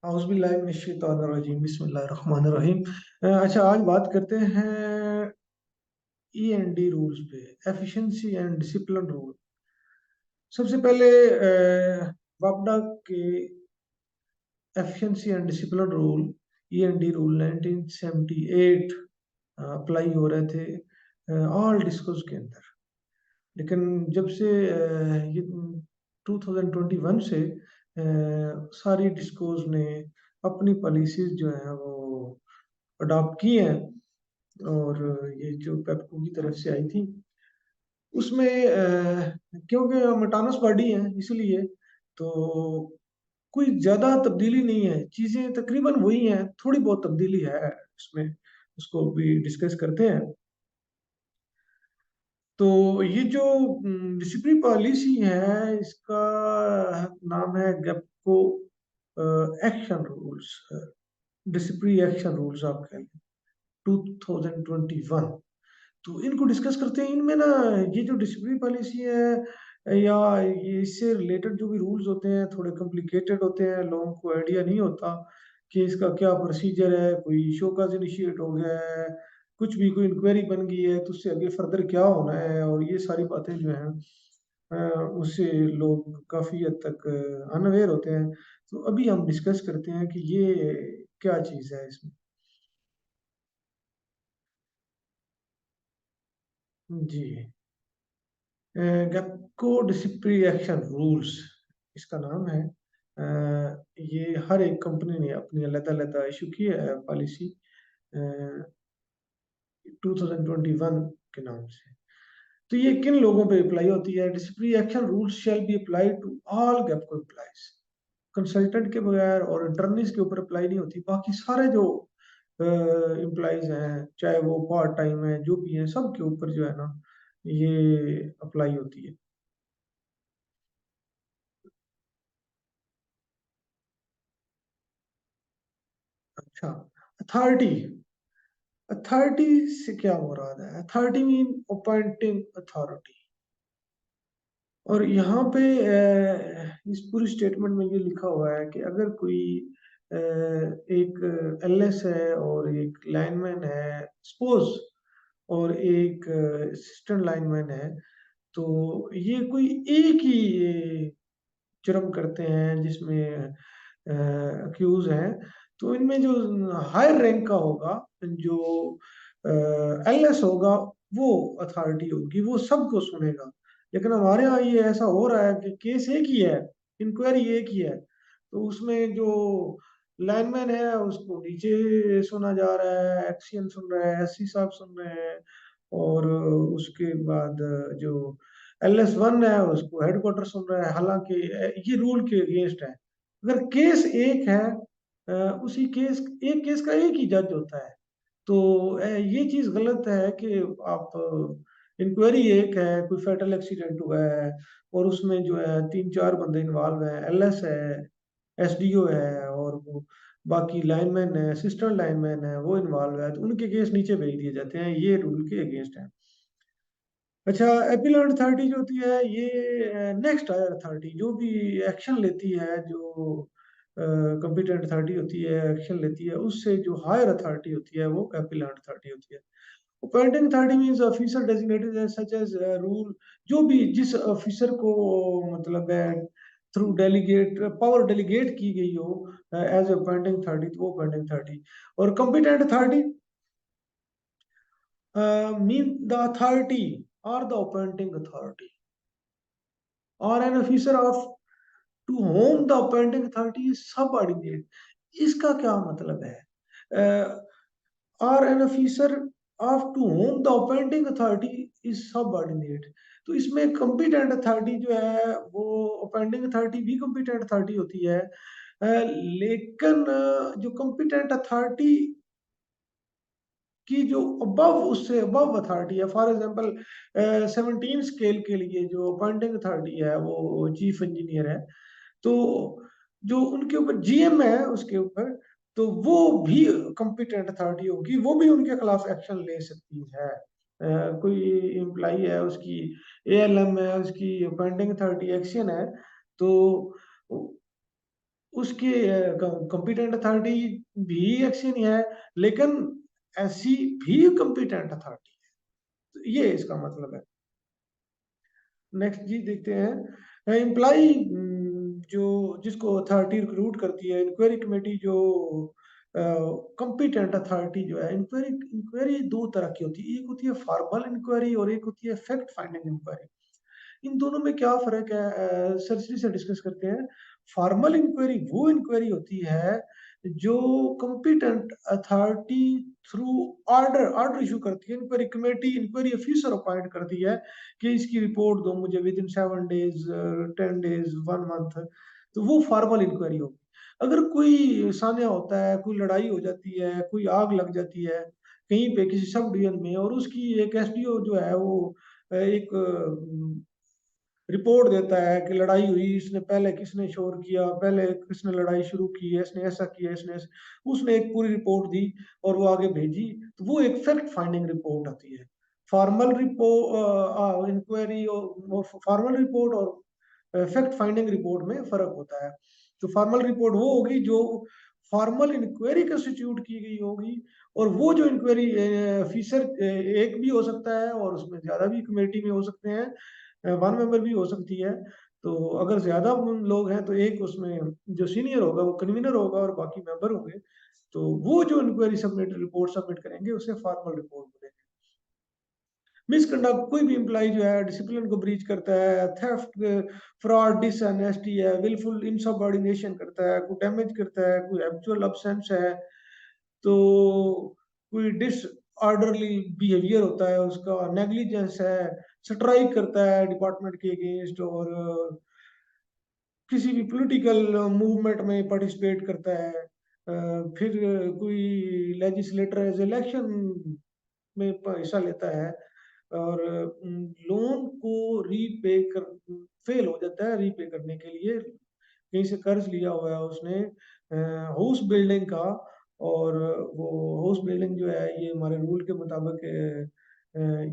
औज़ुबिल्लाहि बिस्मिल्लाहिर्रहमानिर्रहीम। अच्छा, आज बात करते हैं E&D रूल्स पे, एफिशिएंसी एंड डिसिप्लिन रूल। सबसे पहले वापडा के efficiency and discipline rule E&D rule 1978 apply हो रहे थे ऑल डिस्कोस के अंदर। लेकिन जब से ये 2021 से सारी डिस्कोस ने अपनी पॉलिसीज जो है वो अडॉप्ट की हैं, और ये जो पेप्को की तरफ से आई थी उसमें क्योंकि हम ऑटोनमस बॉडी है इसलिए तो कोई ज्यादा तब्दीली नहीं है, चीजें तकरीबन वही हैं, थोड़ी बहुत तब्दीली है इसमें, उसको भी डिस्कस करते हैं। तो ये जो डिसिप्लिन पॉलिसी है इसका नाम है गेप्को action rules, discipline action rules आप कह लें 2021। तो इनको डिस्कस करते हैं। इनमें ना ये जो डिसिप्लिन पॉलिसी है या ये इससे रिलेटेड जो भी रूल्स होते हैं थोड़े कॉम्प्लिकेटेड होते हैं, लोगों को आइडिया नहीं होता कि इसका क्या प्रोसीजर है। कोई शोकॉज इनिशिएट हो गया है, कुछ भी कोई इंक्वायरी बन गई है तो उससे आगे फर्दर क्या होना है, और ये सारी बातें जो हैं उससे लोग काफ़ी हद तक अनअवेयर होते हैं। तो अभी हम डिस्कस करते हैं कि ये क्या चीज़ है इसमें। जी, गेप्को डिसिप्लिनरी एक्शन रूल्स इसका नाम है। ये हर एक कंपनी ने अपनी अलग-अलग इशू की है पॉलिसी 2021 के नाम से। तो ये किन लोगों पे अप्लाई होती है? Disciplinary action rules shall be applied to all गेप्को एम्प्लॉइज। कंसल्टेंट के बगैर और इंटर्नीज के ऊपर अप्लाई नहीं होती। बाकी सारे जो एम्प्लॉइज हैं, चाहे वो पार्ट टाइम है, जो भी हैं, सब के ऊपर जो है ना ये अप्लाई होती है। अच्छा, अथॉरिटी। अथॉरिटी से क्या मुराद है? Authority mean appointing authority. और यहाँ पे इस पूरी स्टेटमेंट में ये लिखा हुआ है कि अगर कोई एक एलएस है और एक लाइनमैन है सपोज, और एक असिस्टेंट लाइनमैन है, तो ये कोई एक ही जुर्म करते हैं जिसमें अक्यूज हैं, तो इनमें जो हायर रैंक का होगा, जो एलएस होगा, वो अथॉरिटी होगी, वो सबको सुनेगा। लेकिन हमारे यहाँ ये ऐसा हो रहा है कि केस एक ही है, इंक्वायरी एक ही है, तो उसमें जो लाइनमैन है उसको नीचे सुना जा रहा है, एक्सीएन सुन रहा है, एससी साहब सुन रहे हैं, और उसके बाद जो LS1 है उसको हेडक्वार्टर सुन रहा है। हालांकि ये रूल के अगेंस्ट है। अगर केस एक है, उसी केस एक केस का एक ही जज होता है, तो ये चीज गलत है कि आप इंक्वायरी एक है, कोई फेटल एक्सीडेंट हुआ है और उसमें जो है तीन चार बंदे इन्वॉल्व हैं, एलएस है, एसडीओ है, और वो बाकी लाइनमैन है, असिस्टेंट लाइनमैन है, वो इन्वॉल्व है, तो उनके केस नीचे भेज दिए जाते हैं। ये रूल के अगेंस्ट है। अच्छा, अपीलेट अथॉरिटी जो होती है ये नेक्स्ट हायर अथॉरिटी जो भी एक्शन लेती है, जो कॉम्पिटेंट अथॉरिटी होती है एक्शन लेती है, उससे जो हायर अथॉरिटी होती है वो अपीलेट अथॉरिटी होती है। Appointing authority means officer designated as such as rule, जो भी जिस ऑफिसर को मतलब थ्रू डेलीगेट पावर डेलीगेट की गई हो एज अपॉइंटिंग अथॉरिटी, तो वो अपॉइंटिंग अथॉरिटी। और competent authority mean the authority or the appointing authority or an officer of to whom the appointing authority is subordinate। इसका क्या मतलब है? और an officer of to whom the appointing authority is subordinate। तो इसमें competent authority जो है वो appointing authority भी competent authority होती है, लेकिन जो competent authority कि जो अबव उससे अबव अथॉरिटी है, फॉर एग्जांपल 17 स्केल के लिए जो अपॉइंटिंग अथॉरिटी है वो चीफ इंजीनियर है, तो जो उनके ऊपर जीएम है उसके ऊपर, तो वो भी कॉम्पिटेंट अथॉरिटी होगी, वो भी उनके खिलाफ एक्शन ले सकती है। कोई एम्प्लाई है उसकी एएलएम है, उसकी अपॉइंटिंग अथॉरिटी एक्शन है, तो उसके कॉम्पिटेंट अथॉरिटी भी एक्शन है, लेकिन ऐसी भी कॉम्पिटेंट अथॉरिटी है। तो ये इसका मतलब है। नेक्स्ट जी देखते हैं एम्प्लॉय जो जिसको अथॉरिटी रिक्रूट करती है, इंक्वायरी कमेटी जो कॉम्पिटेंट अथॉरिटी जो है, इंक्वायरी इंक्वायरी दो तरह की होती है, एक होती है फॉर्मल इंक्वायरी और एक होती है फैक्ट फाइंडिंग इंक्वायरी। इन दोनों में क्या फ़र्क है? सरसरी से डिस्कस करते हैं। फॉर्मल इंक्वायरी वो इंक्वायरी होती है जो competent authority through order order issue करती है। Inquiry committee inquiry officer appoint करती है कि इसकी रिपोर्ट दो मुझे within 7 days, 10 days, 1 month. तो वो फॉर्मल इंक्वायरी होगी। अगर कोई सान्या होता है, कोई लड़ाई हो जाती है, कोई आग लग जाती है कहीं पे किसी सब डिवीजन में और उसकी एक एसडीओ जो है वो एक रिपोर्ट देता है कि लड़ाई हुई, इसने पहले किसने शोर किया, पहले किसने लड़ाई शुरू की है, इसने ऐसा किया, उसने एक पूरी रिपोर्ट दी और वो आगे भेजी, तो वो एक फैक्ट फाइंडिंग रिपोर्ट आती है। फॉर्मल रिपोर्ट इंक्वायरी और फॉर्मल रिपोर्ट और फैक्ट फाइंडिंग रिपोर्ट में फर्क होता है। तो फॉर्मल रिपोर्ट वो होगी जो फॉर्मल इंक्वायरी कंस्टिट्यूट की गई होगी और वो जो इंक्वायरी ऑफिसर एक भी हो सकता है और उसमें ज्यादा भी कमेटी में हो सकते हैं, 1 मेंबर भी हो सकती है। तो अगर ज़्यादा लोग हैं तो एक उसमें जो सीनियर होगा वो कन्वीनर होगा और बाकी मेंबर होंगे। तो वो जो इंक्वायरी सबमिट रिपोर्ट सबमिट करेंगे उसे फॉर्मल रिपोर्ट बोलेंगे। मिसकंडक्ट कोई भी एम्प्लॉयी जो है डिसिप्लिन को ब्रीच करता है, थेफ्ट, फ्रॉड, डिसऑनेस्टी है, विलफुल इनसबऑर्डिनेशन करता है, कोई डैमेज करता है, कोई हैबिचुअल अब्सेंस है, तो कोई डिसऑर्डरली बिहेवियर होता है उसका, नेग्लिजेंस है, स्ट्राइक करता है डिपार्टमेंट के अगेंस्ट और किसी भी पॉलिटिकल मूवमेंट में पार्टिसिपेट करता है, फिर कोई लेजिस्लेटर एज इलेक्शन में हिस्सा लेता है और लोन को रीपे कर फेल हो जाता है रीपे करने के लिए, कहीं से कर्ज लिया हुआ है उसने हाउस बिल्डिंग का, और वो हाउस बिल्डिंग जो है ये हमारे रूल के मुताबिक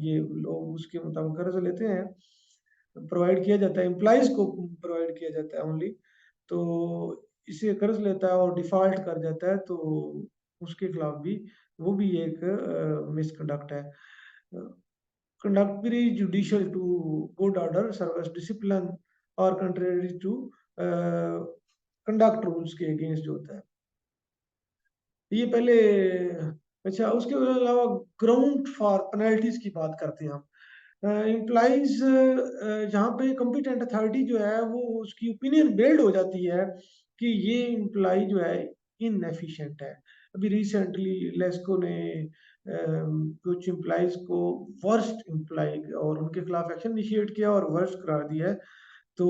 ये लोग उसके मुताबिक कर्ज लेते हैं, प्रोवाइड किया जाता है, एम्प्लॉइज को प्रोवाइड किया जाता है ओनली। तो इसे कर्ज लेता है और डिफ़ॉल्ट कर जाता है, तो उसके खिलाफ भी वो भी एक मिसकंडक्ट है। Conduct prejudicial to good order, service discipline और कंट्रेरी टू कंडक्ट रूल्स के अगेंस्ट जो होता है। ये पहले अच्छा उसके अलावा ग्राउंड फॉर पेनल्टीज़ की बात करते हैं हम। एम्प्लॉइज़ जहाँ पे कॉम्पिटेंट अथॉरिटी जो है वो उसकी ओपिनियन बिल्ड हो जाती है कि ये एम्प्लॉयी जो है इनएफिशिएंट है। अभी रिसेंटली लेस्को ने कुछ एम्प्लॉइज़ को वर्स्ट एम्प्लॉयी और उनके खिलाफ एक्शन इनिशिएट किया और वर्स्ट करार दिया है। तो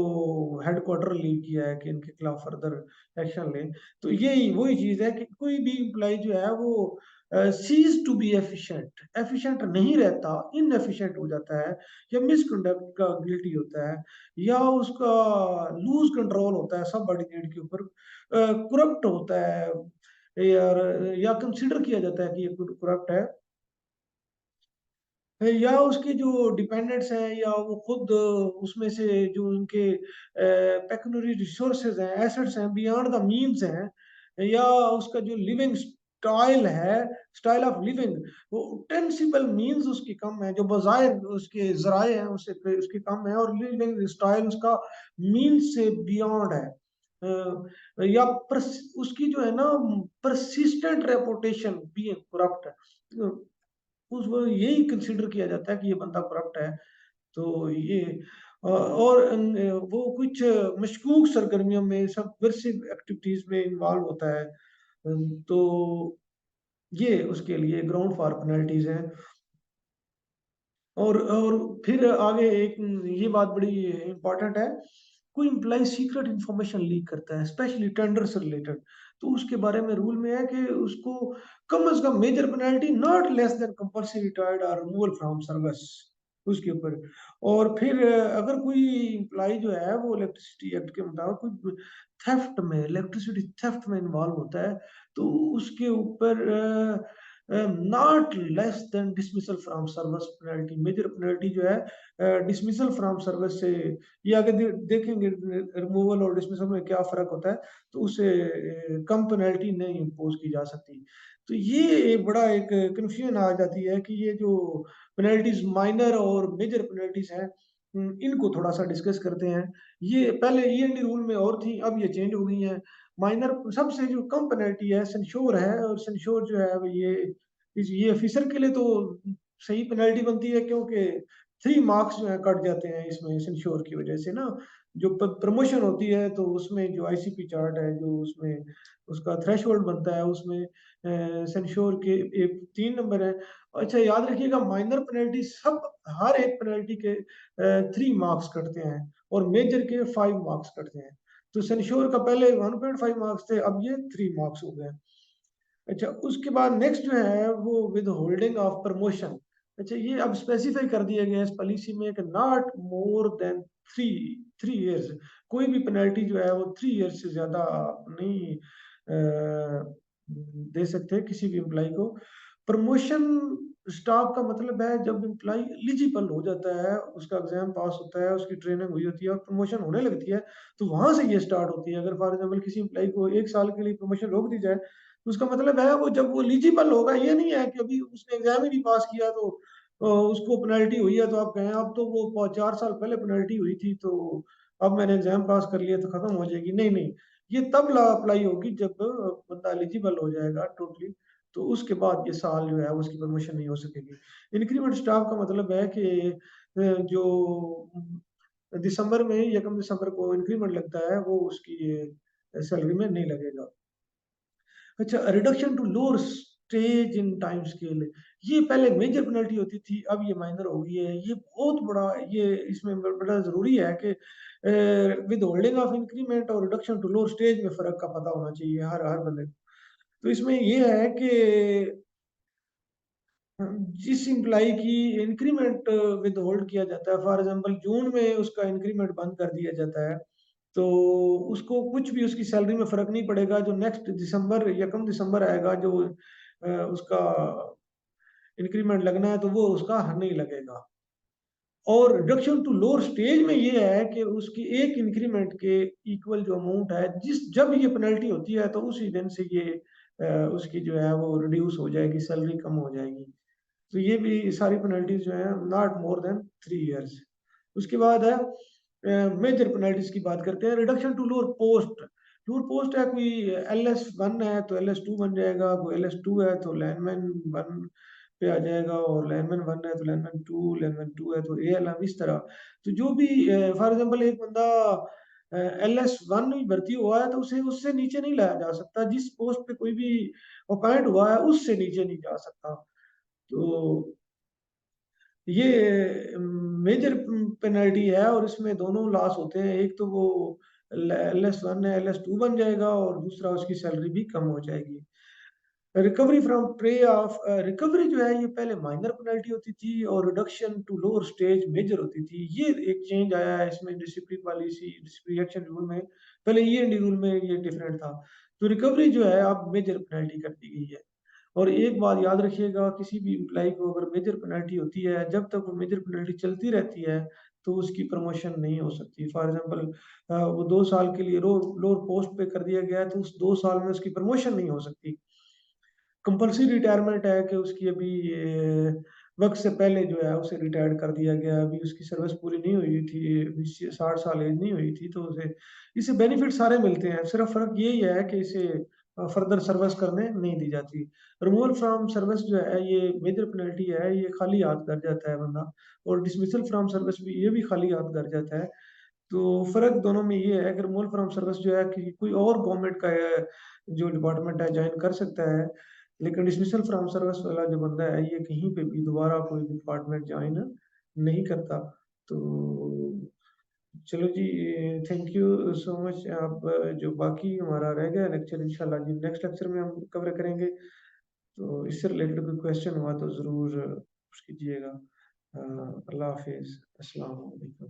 हेडक्वार्टर लीव किया है कि इनके खिलाफ फर्दर एक्शन लें। तो यही वही चीज़ है कि कोई भी एम्प्लॉयी जो है वो ceases to be efficient, efficient नहीं रहता, इनएफिशिएंट हो जाता है या मिसकंडक्ट का गिल्टी होता है या उसका लूज़ कंट्रोल होता है सबऑर्डिनेट के ऊपर, करप्ट होता है यार या कंसीडर किया जाता है कि ये करप्ट है या उसके जो डिपेंडेंट्स हैं या वो खुद उसमें से जो उनके पेक्यूनियरी रिसोर्सेज हैं, एसेट्स हैं, बियॉन्ड द मीन्स हैं या उसका जो लिविंग स्टाइल है, स्टाइल ऑफ लिविंग, वो टेंसिबल मीन्स उसकी कम है, जो बज़ाहिर उसके ज़राए हैं उससे उसके कम है और लिविंग स्टाइल उसका मीन्स से बियॉन्ड है। या उसकी जो है ना परसिस्टेंट रेपुटेशन बीइंग करप्ट, उसको यही कंसीडर किया जाता है कि ये बंदा करप्ट है। तो ये और वो कुछ मशकूक सरगर्मियों में सबवर्सिव एक्टिविटीज़ में इन्वॉल्व होता है। तो ये उसके लिए ग्राउंड फॉर पेनल्टीज़ हैं। और फिर आगे एक ये बात बड़ी इम्पोर्टेंट है, कोई एम्प्लॉयी सीक्रेट इन्फॉर्मेशन लीक करता है, स्पेशली टेंडर से रिलेटेड, तो उसके बारे में रूल में है कि उसको कम से कम major penalty not less than compulsory retired और रिमूवल फ्रॉम सर्विस उसके ऊपर। और फिर अगर कोई एम्प्लॉयी जो है वो इलेक्ट्रिसिटी एक्ट के मुताबिक कोई थेफ्ट में इलेक्ट्रिसिटी थेफ्ट में इन्वॉल्व होता है, तो उसके ऊपर not less than dismissal from service penalty. Major penalty जो है डिसमिसल फ्रॉम सर्विस से, ये आगे देखेंगे रिमूवल और डिसमिसल में क्या फ़र्क होता है, तो उससे कम पेनल्टी नहीं इम्पोज़ की जा सकती। तो ये एक बड़ा एक कन्फ्यूजन आ जाती है कि ये जो पेनल्टीज़ माइनर और मेजर पेनल्टीज़ हैं, इनको थोड़ा-सा डिस्कस करते हैं। ये पहले ईएनडी रूल में और थी, अब ये चेंज हो गई हैं। माइनर सबसे जो कम पेनल्टी है सेंश्योर है, और सेंश्योर जो है वो ये ऑफिसर के लिए तो सही पेनल्टी बनती है, क्योंकि 3 मार्क्स जो है कट जाते हैं इसमें सेंश्योर की वजह से ना। जो प्रमोशन होती है तो उसमें जो आईसीपी चार्ट है, जो उसमें उसका थ्रेशोल्ड बनता है, उसमें सेंश्योर के एक 3 नंबर है। अच्छा याद रखिएगा, माइनर पेनल्टी सब हर एक पेनल्टी के 3 मार्क्स कटते हैं, और मेजर के 5 मार्क्स कटते हैं। तो सेंश्योर का पहले 1.5 मार्क्स थे, अब ये 3 मार्क्स हो गए। अच्छा, उसके बाद नेक्स्ट जो है वो विथहोल्डिंग ऑफ प्रमोशन। अच्छा, ये अब स्पेसिफाई कर दिया गया है इस पॉलिसी में कि नॉट मोर देन 3 इयर्स। कोई भी पेनल्टी जो है वो 3 इयर्स से ज़्यादा नहीं दे सकते किसी भी एम्प्लॉयी को। प्रमोशन स्टाफ का मतलब है जब एम्प्लॉयी एलिजिबल हो जाता है, उसका एग्ज़ाम पास होता है, उसकी ट्रेनिंग हुई होती है और प्रमोशन होने लगती है, तो वहाँ से ये स्टार्ट होती है। अगर फॉर एग्ज़ाम्पल किसी एम्प्लॉयी को 1 साल के लिए प्रमोशन रोक दी जाए, तो उसका मतलब है वो जब वो एलिजिबल होगा, ये नहीं है कि अभी उसने एग्ज़ाम ही नहीं पास किया तो उसको पेनल्टी हुई है, तो आप कहें अब तो वो 4 साल पहले पेनल्टी हुई थी, तो अब मैंने एग्ज़ाम पास कर लिया तो खत्म हो जाएगी। नहीं, नहीं, ये तब लॉ अप्लाई होगी जब बंदा एलिजिबल हो जाएगा टोटली, तो उसके बाद ये साल जो है उसकी प्रमोशन नहीं हो सकेगी। इंक्रीमेंट स्टाफ का मतलब है कि जो दिसंबर में 1 दिसंबर को इंक्रीमेंट लगता है, वो उसकी सैलरी में नहीं लगेगा। अच्छा, reduction to lower stage in time scale, ये पहले मेजर पेनल्टी होती थी, अब ये माइनर हो गई है। ये बहुत बड़ा, ये इसमें बड़ा ज़रूरी है कि विथहोल्डिंग ऑफ इंक्रीमेंट और रिडक्शन टू लोअर स्टेज में फ़र्क का पता होना चाहिए हर हर बंदे को। तो इसमें ये है कि जिस एम्प्लॉयी की इंक्रीमेंट विथहोल्ड किया जाता है, फॉर एग्ज़ाम्पल जून में उसका इंक्रीमेंट बंद कर दिया जाता है, तो उसको कुछ भी उसकी सैलरी में फ़र्क नहीं पड़ेगा। जो नेक्स्ट दिसंबर 1 दिसंबर आएगा, जो उसका इंक्रीमेंट लगना है, तो वो उसका नहीं लगेगा। और रिडक्शन टू लोअर स्टेज में ये है कि उसकी एक इंक्रीमेंट के इक्वल जो अमाउंट है, जब ये पेनल्टी होती है, तो उसी दिन से ये उसकी जो है वो रिड्यूस हो जाएगी, सैलरी कम हो जाएगी। तो ये भी सारी पेनल्टीज़ जो हैं नॉट मोर देन 3 इयर्स। उसके बाद है मेजर पेनल्टीज़ की बात करते हैं। Reduction to lower post. Lower post है, कोई एलएस-1 है तो एलएस-2 बन जाएगा, कोई एलएस-2 है तो लाइनमैन-1 पे आ जाएगा, और लाइनमैन-1 है तो लाइनमैन-2, लाइनमैन-2 है तो एएलएम, इस तरह। तो जो भी फॉर एग्ज़ाम्पल एक बंदा एलएस-1 में भर्ती हुआ है, तो उसे उससे नीचे नहीं लाया जा सकता। जिस पोस्ट पे कोई भी अपॉइंट हुआ है, उससे नीचे नहीं जा सकता। तो ये मेजर पेनल्टी है, और इसमें दोनों लॉस होते हैं। एक तो वो एलएस-1 है, एलएस-2 बन जाएगा, और दूसरा उसकी सैलरी भी कम हो जाएगी। Recovery from pay of recovery जो है, ये पहले माइनर पेनल्टी होती थी, और reduction to lower stage major होती थी। ये एक चेंज आया है इसमें discipline policy, discipline action rule में। पहले ईएनडी रूल में ये डिफरेंट था। तो रिकवरी जो है अब मेजर पेनल्टी कर दी गई है। और एक बात याद रखिएगा, किसी भी एम्प्लॉयी को अगर मेजर पेनल्टी होती है, जब तक वो मेजर पेनल्टी चलती रहती है, तो उसकी प्रमोशन नहीं हो सकती। फॉर एग्ज़ाम्पल वो 2 साल के लिए लोअर पोस्ट पे कर दिया गया है, तो उस 2 साल में उसकी प्रमोशन नहीं हो सकती। कंपल्सरी रिटायरमेंट है कि उसकी अभी वक़्त से पहले जो है उसे रिटायर्ड कर दिया गया। अभी उसकी सर्विस पूरी नहीं हुई थी, अभी 60 साल एज नहीं हुई थी, तो उसे इससे बेनिफिट सारे मिलते हैं। सिर्फ़ फ़र्क यही है कि इसे फर्दर सर्विस करने नहीं दी जाती। रिमूवल फ्रॉम सर्विस जो है, ये मेजर पेनल्टी है, ये खाली हाथ कर जाता है बंदा, और डिसमिसल फ्रॉम सर्विस भी, ये भी खाली हाथ कर जाता है। तो फ़र्क दोनों में ये है कि रिमूवल फ्रॉम सर्विस जो है कि कोई और गवर्नमेंट का जो डिपार्टमेंट है जॉइन कर सकता है, लेकिन डिसमिसल फ्रॉम सर्विस वाला जो बंदा है, ये कहीं पे भी दोबारा कोई डिपार्टमेंट जॉइन नहीं करता। तो चलो जी, थैंक यू सो मच। आप जो बाकी हमारा रह गया लेक्चर, इंशाल्लाह जी नेक्स्ट लेक्चर में हम कवर करेंगे। तो इससे रिलेटेड कोई क्वेश्चन हुआ तो ज़रूर पूछ कीजिएगा। अल्लाह हाफ़िज़। अस्सलाम वालेकुम।